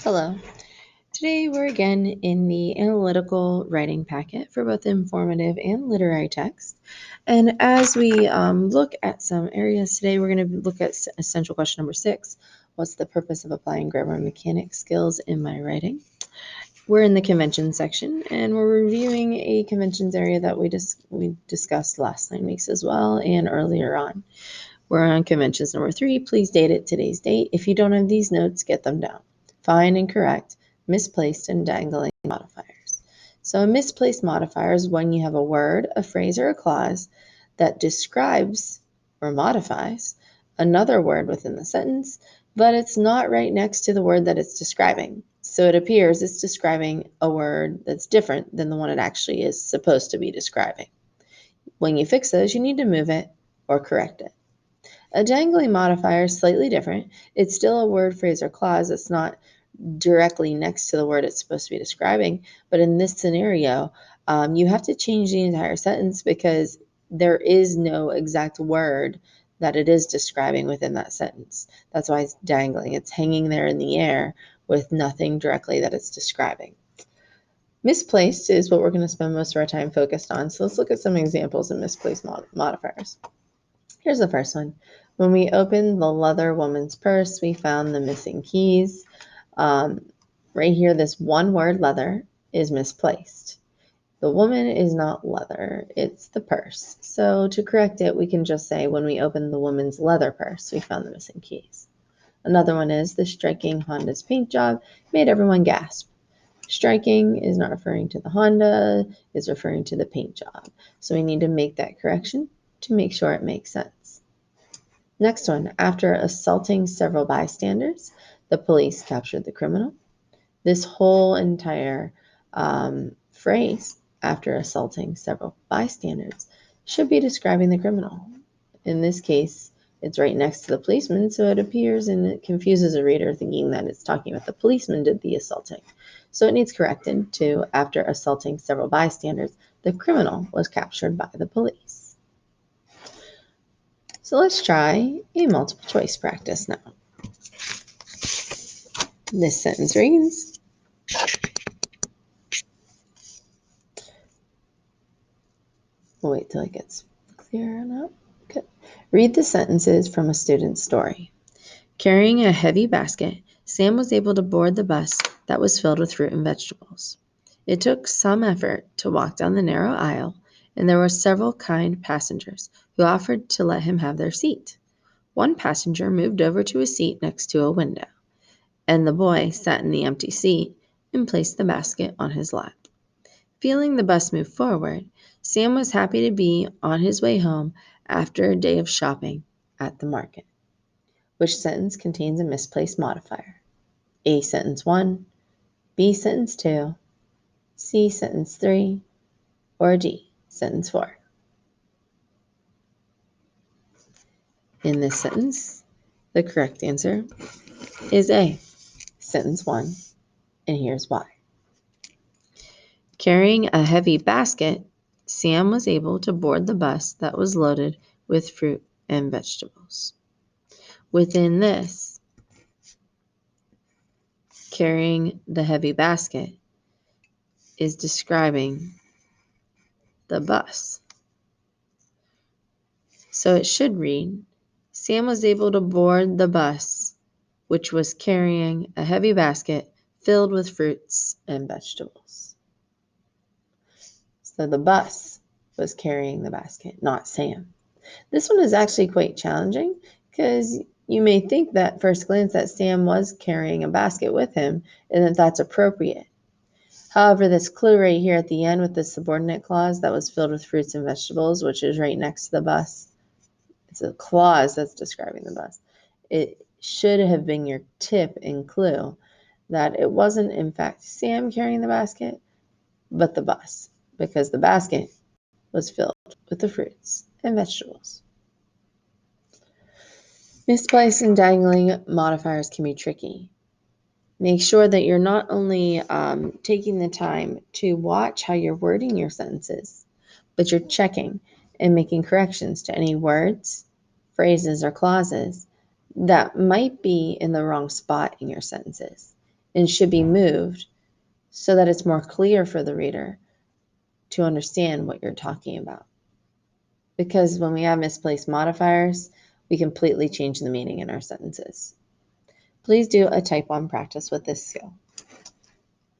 Hello. Today we're again in the analytical writing packet for both informative and literary text. And as we look at some areas today, we're going to look at essential question number 6. What's the purpose of applying grammar mechanics skills in my writing? We're in the conventions section, and we're reviewing a conventions area that we discussed last 9 weeks as well and earlier on. We're on conventions number 3. Please date it today's date. If you don't have these notes, get them down. Find and correct misplaced and dangling modifiers. So a misplaced modifier is when you have a word, a phrase, or a clause that describes or modifies another word within the sentence, but it's not right next to the word that it's describing. So it appears it's describing a word that's different than the one it actually is supposed to be describing. When you fix those, you need to move it or correct it. A dangling modifier is slightly different. It's still a word, phrase, or clause that's not directly next to the word it's supposed to be describing. But in this scenario, you have to change the entire sentence because there is no exact word that it is describing within that sentence. That's why it's dangling. It's hanging there in the air with nothing directly that it's describing. Misplaced is what we're going to spend most of our time focused on. So let's look at some examples of misplaced modifiers. Here's the first one. When we opened the leather woman's purse, we found the missing keys. Right here, this one word leather is misplaced. The woman is not leather, it's the purse. So to correct it, we can just say when we opened the woman's leather purse, we found the missing keys. Another one is the striking Honda's paint job made everyone gasp. Striking is not referring to the Honda, it's referring to the paint job. So we need to make that correction to make sure it makes sense. Next one, after assaulting several bystanders, the police captured the criminal. This whole entire phrase, after assaulting several bystanders, should be describing the criminal. In this case, it's right next to the policeman, so it appears and it confuses a reader thinking that it's talking about the policeman did the assaulting. So it needs corrected to, after assaulting several bystanders, the criminal was captured by the police. So let's try a multiple choice practice now. This sentence reads, we'll wait till it gets clear enough. Okay. Read the sentences from a student's story. Carrying a heavy basket, Sam was able to board the bus that was filled with fruit and vegetables. It took some effort to walk down the narrow aisle, and there were several kind passengers who offered to let him have their seat. One passenger moved over to a seat next to a window, and the boy sat in the empty seat and placed the basket on his lap. Feeling the bus move forward, Sam was happy to be on his way home after a day of shopping at the market. Which sentence contains a misplaced modifier? A, sentence 1, B, sentence 2, C, sentence 3, or D, sentence 4? In this sentence, the correct answer is A, sentence 1, and here's why. Carrying a heavy basket, Sam was able to board the bus that was loaded with fruit and vegetables. Within this, carrying the heavy basket is describing the bus. So it should read, Sam was able to board the bus, which was carrying a heavy basket filled with fruits and vegetables. So the bus was carrying the basket, not Sam. This one is actually quite challenging because you may think that first glance that Sam was carrying a basket with him and that that's appropriate. However, this clue right here at the end with the subordinate clause that was filled with fruits and vegetables, which is right next to the bus, it's a clause that's describing the bus. It should have been your tip and clue that it wasn't in fact Sam carrying the basket, but the bus, because the basket was filled with the fruits and vegetables. Misplaced and dangling modifiers can be tricky. Make sure that you're not only taking the time to watch how you're wording your sentences, but you're checking and making corrections to any words, phrases, or clauses that might be in the wrong spot in your sentences. and should be moved so that it's more clear for the reader to understand what you're talking about. Because when we have misplaced modifiers, we completely change the meaning in our sentences. Please do a type 1 practice with this skill.